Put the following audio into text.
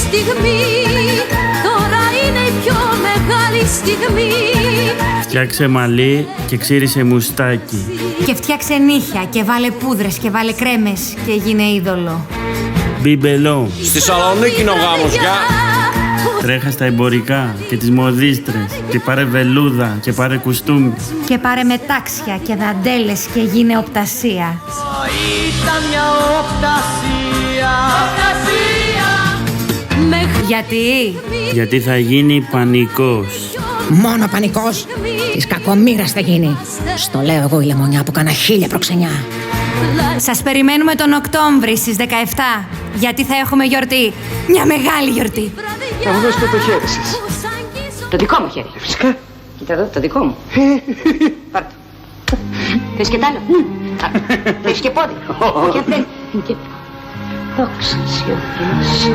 στιγμή, τώρα είναι η πιο μεγάλη στιγμή. Φτιάξε μαλλί και ξύρισε μουστάκι. Και φτιάξε νύχια και βάλε πούδρες και βάλε κρέμες και γίνε είδωλο. Μπιμπελό. Στη Σαλονίκη είναι ο γάμος, γεια! Τρέχα στα εμπορικά και τις μοδίστρες και πάρε βελούδα και πάρε κουστούμι. Και πάρε μετάξια και δαντέλες και γίνε οπτασία. Ήταν μια οπτασία. Γιατί θα γίνει πανικός. Μόνο πανικός. Της κακομοίρας θα γίνει. Στο λέω εγώ η λεμονιά που κάνα 1000 προξενιά. Σας περιμένουμε τον Οκτώβρη στις 17, γιατί θα έχουμε γιορτή. Μια μεγάλη γιορτή. Θα μου δώσετε το χέρι σας. Το δικό μου χέρι. Φυσικά. Κοίτα εδώ, το δικό μου. Πάρ' το. Θες και τ' άλλο. Θες και πόδι. Και θες. Δόξα σοι ο Θεός.